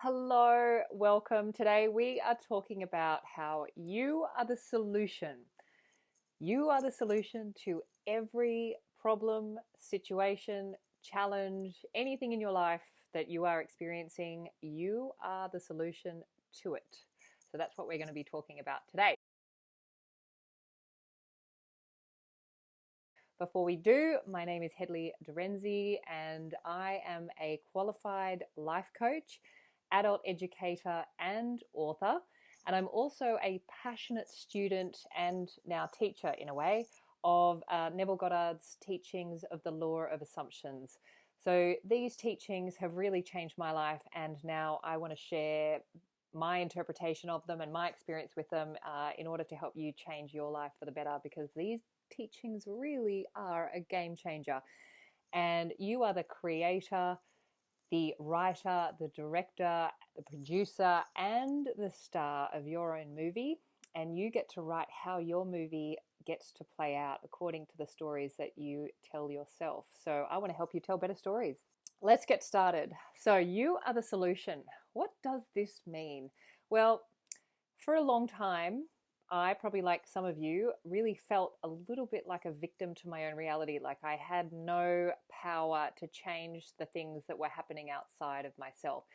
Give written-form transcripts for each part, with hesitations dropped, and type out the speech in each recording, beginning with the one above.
Hello, welcome. Today we are talking about how you are the solution. You are the solution to every problem, situation, challenge, anything in your life that you are experiencing. You are the solution to it. So that's what we're going to be talking about today. Before we do, my name is Hedley Derenzie, and I am a qualified life coach, adult educator, and author. And I'm also a passionate student and now teacher, in a way, of Neville Goddard's teachings of the law of assumptions. So these teachings have really changed my life, and now I want to share my interpretation of them and my experience with them in order to help you change your life for the better, because these teachings really are a game changer. And you are the creator, the writer, the director, the producer, and the star of your own movie. And you get to write how your movie gets to play out according to the stories that you tell yourself. So I want to help you tell better stories. Let's get started. So you are the solution. What does this mean? Well, for a long time, I, probably like some of you, really felt a little bit like a victim to my own reality. Like I had no power to change the things that were happening outside of myself.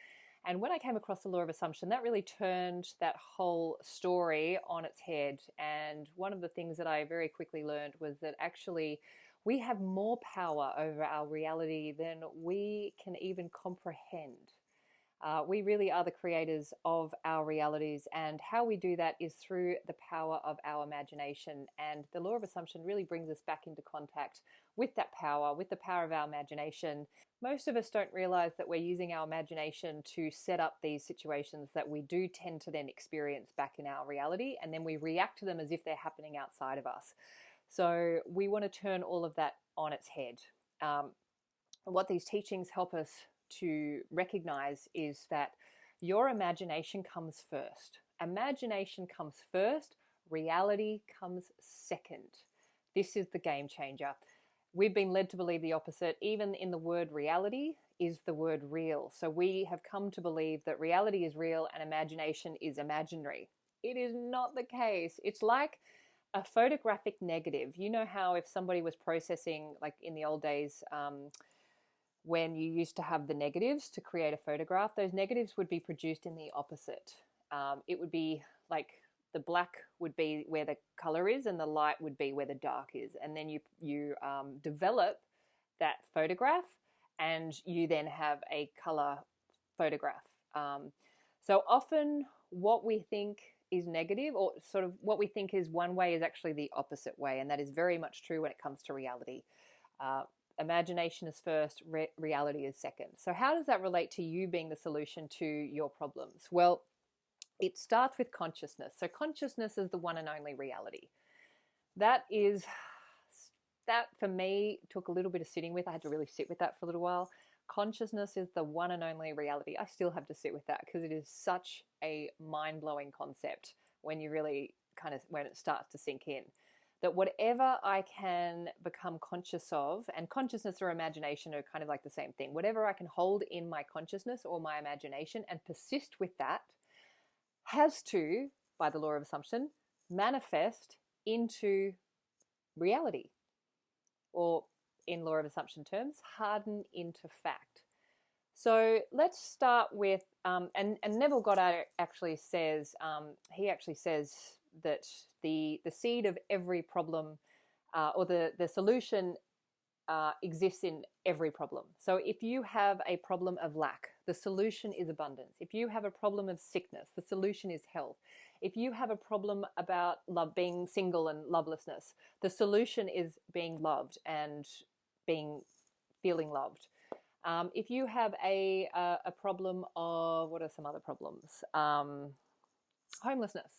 And when I came across the law of assumption, that really turned that whole story on its head. And one of the things that I very quickly learned was that actually we have more power over our reality than we can even comprehend. We really are the creators of our realities, and how we do that is through the power of our imagination. And the law of assumption really brings us back into contact with that power, with the power of our imagination. Most of us don't realize that we're using our imagination to set up these situations that we do tend to then experience back in our reality, and then we react to them as if they're happening outside of us. So we want to turn all of that on its head. What these teachings help us to recognize is that your imagination comes first. Imagination comes first, reality comes second. This is the game changer. We've been led to believe the opposite. Even in the word reality is the word real. So we have come to believe that reality is real and imagination is imaginary. It is not the case. It's like a photographic negative. You know how if somebody was processing, like in the old days, when you used to have the negatives to create a photograph, those negatives would be produced in the opposite. It would be like the black would be where the color is and the light would be where the dark is. And then you develop that photograph and you then have a color photograph. So often what we think is negative, or sort of what we think is one way, is actually the opposite way. And that is very much true when it comes to reality. Imagination is first, reality is second. So how does that relate to you being the solution to your problems? Well, it starts with consciousness. So consciousness is the one and only reality. That for me took a little bit of sitting with. I had to really sit with that for a little while. Consciousness is the one and only reality. I still have to sit with that because it is such a mind-blowing concept when you really when it starts to sink in. That whatever I can become conscious of, and consciousness or imagination are kind of like the same thing, whatever I can hold in my consciousness or my imagination and persist with that has to, by the law of assumption, manifest into reality, or in law of assumption terms, harden into fact. So let's start with, and Neville Goddard actually says, that the seed of every problem, or the solution exists in every problem. So if you have a problem of lack, the solution is abundance. If you have a problem of sickness, the solution is health. If you have a problem about love, being single and lovelessness, the solution is being loved and feeling loved. If you have a problem of, what are some other problems? Homelessness.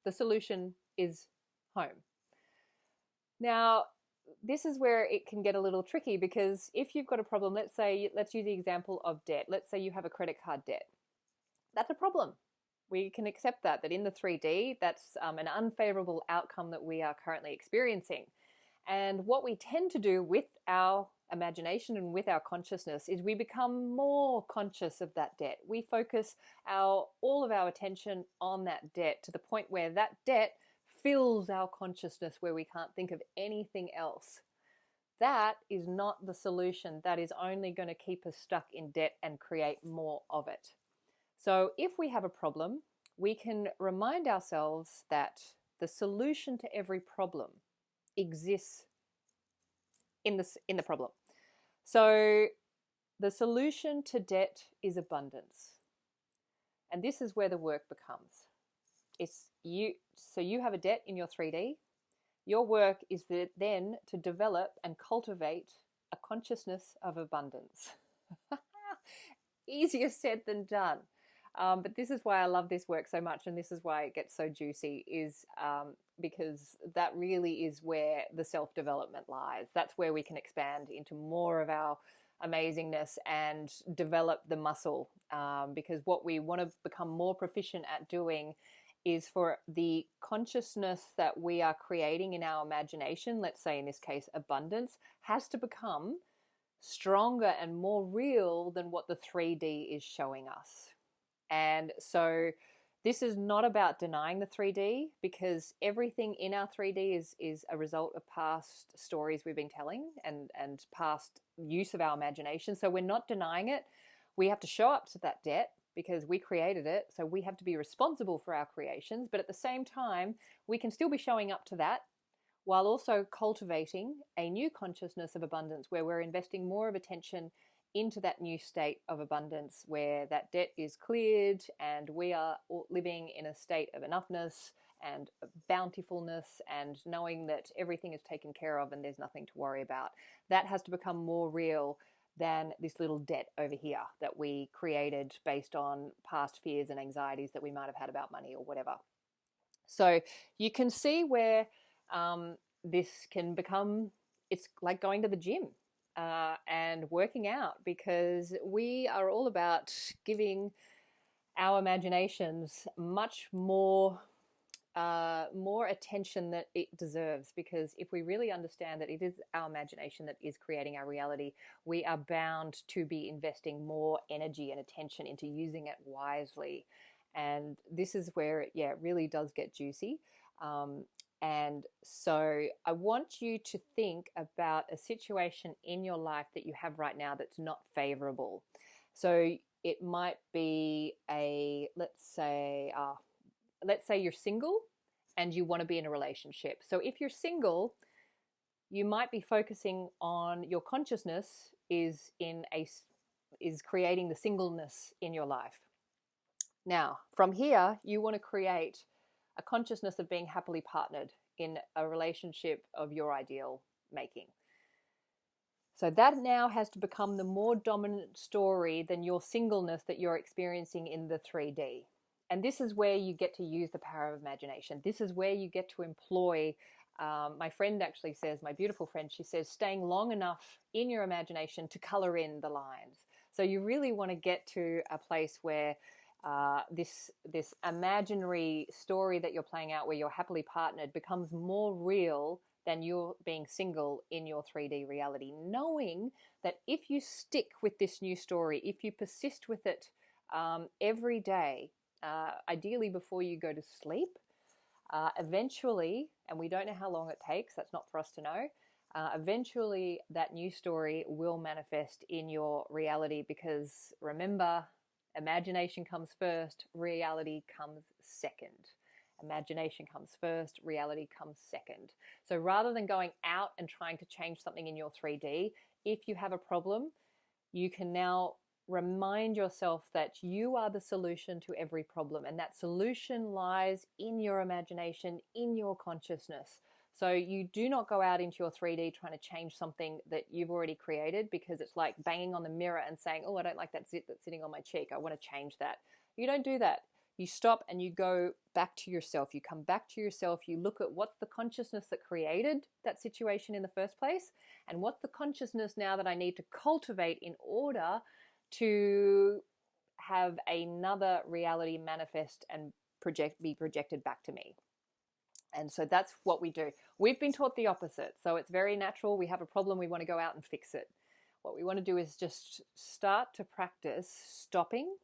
The solution is home. Now, this is where it can get a little tricky, because if you've got a problem, let's use the example of debt. Let's say you have a credit card debt. That's a problem. We can accept that in the 3D, that's an unfavorable outcome that we are currently experiencing. And what we tend to do with our imagination and with our consciousness is we become more conscious of that debt. We focus all of our attention on that debt to the point where that debt fills our consciousness, where we can't think of anything else. That is not the solution. That is only going to keep us stuck in debt and create more of it. So if we have a problem, we can remind ourselves that the solution to every problem exists in the problem. So the solution to debt is abundance. And this is where the work becomes. So you have a debt in your 3D. Your work is then to develop and cultivate a consciousness of abundance. Easier said than done. But this is why I love this work so much, and this is why it gets so juicy, is because that really is where the self-development lies. That's where we can expand into more of our amazingness and develop the muscle, because what we want to become more proficient at doing is for the consciousness that we are creating in our imagination, let's say in this case abundance, has to become stronger and more real than what the 3D is showing us. And so this is not about denying the 3D, because everything in our 3D is a result of past stories we've been telling and past use of our imagination. So we're not denying it. We have to show up to that debt because we created it. So we have to be responsible for our creations. But at the same time, we can still be showing up to that while also cultivating a new consciousness of abundance, where we're investing more of attention into that new state of abundance, where that debt is cleared and we are living in a state of enoughness and bountifulness and knowing that everything is taken care of and there's nothing to worry about. That has to become more real than this little debt over here that we created based on past fears and anxieties that we might have had about money or whatever. So you can see where this can become, it's like going to the gym and working out, because we are all about giving our imaginations much more attention that it deserves, because if we really understand that it is our imagination that is creating our reality, we are bound to be investing more energy and attention into using it wisely. And this is where it really does get juicy. And so I want you to think about a situation in your life that you have right now that's not favorable. So it might be let's say you're single and you want to be in a relationship. So if you're single, you might be focusing on your consciousness is creating the singleness in your life. Now, from here, you want to create a consciousness of being happily partnered in a relationship of your ideal making. So that now has to become the more dominant story than your singleness that you're experiencing in the 3D. And this is where you get to use the power of imagination. This is where you get to employ, my friend actually says, my beautiful friend, she says, staying long enough in your imagination to color in the lines. So you really want to get to a place where this imaginary story that you're playing out, where you're happily partnered, becomes more real than you're being single in your 3D reality, knowing that if you stick with this new story, if you persist with it every day, ideally before you go to sleep, eventually, and we don't know how long it takes, that's not for us to know, eventually that new story will manifest in your reality, because remember, imagination comes first, reality comes second. Imagination comes first, reality comes second. So rather than going out and trying to change something in your 3D, if you have a problem, you can now remind yourself that you are the solution to every problem, and that solution lies in your imagination, in your consciousness. So you do not go out into your 3D trying to change something that you've already created, because it's like banging on the mirror and saying, oh, I don't like that zit that's sitting on my cheek, I want to change that. You don't do that. You stop and you go back to yourself. You come back to yourself. You look at what's the consciousness that created that situation in the first place, and what's the consciousness now that I need to cultivate in order to have another reality manifest and be projected back to me. And so that's what we do. We've been taught the opposite. So it's very natural. We have a problem. We want to go out and fix it. what we want to do is just start to practice stopping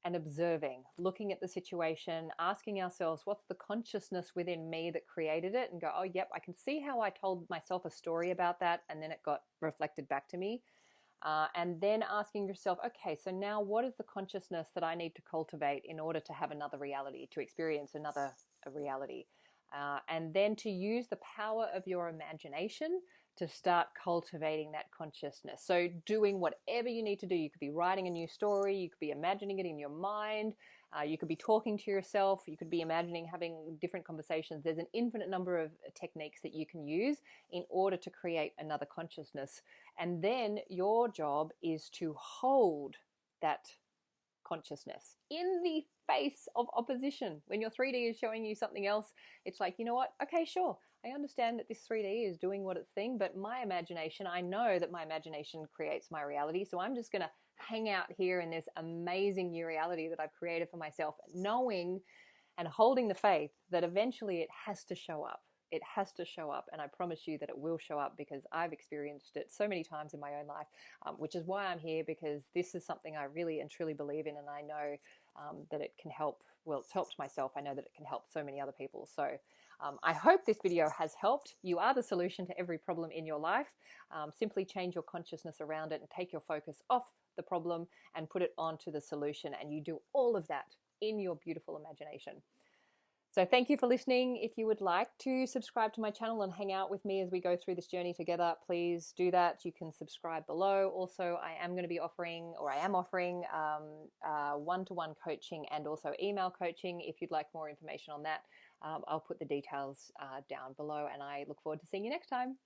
and observing, looking at the situation, asking ourselves, what's the consciousness within me that created it? And go, oh, yep, I can see how I told myself a story about that, and then it got reflected back to me. And then asking yourself, okay, so now what is the consciousness that I need to cultivate in order to have another reality, to experience another reality? And then to use the power of your imagination to start cultivating that consciousness. So doing whatever you need to do. You could be writing a new story, you could be imagining it in your mind, you could be talking to yourself, you could be imagining having different conversations. There's an infinite number of techniques that you can use in order to create another consciousness. And then your job is to hold that consciousness in the face of opposition. When your 3D is showing you something else, it's like, you know what? Okay, sure. I understand that this 3D is doing what it's thing, but my imagination, I know that my imagination creates my reality. So I'm just going to hang out here in this amazing new reality that I've created for myself, knowing and holding the faith that eventually it has to show up. It has to show up, and I promise you that it will show up, because I've experienced it so many times in my own life, which is why I'm here, because this is something I really and truly believe in, and I know that it can help. Well, it's helped myself. I know that it can help so many other people. So I hope this video has helped. You are the solution to every problem in your life. Simply change your consciousness around it and take your focus off the problem and put it onto the solution, and you do all of that in your beautiful imagination. So thank you for listening. If you would like to subscribe to my channel and hang out with me as we go through this journey together, please do that. You can subscribe below. Also, I am going to be offering, or I am offering, one-to-one coaching and also email coaching. If you'd like more information on that, I'll put the details down below, and I look forward to seeing you next time.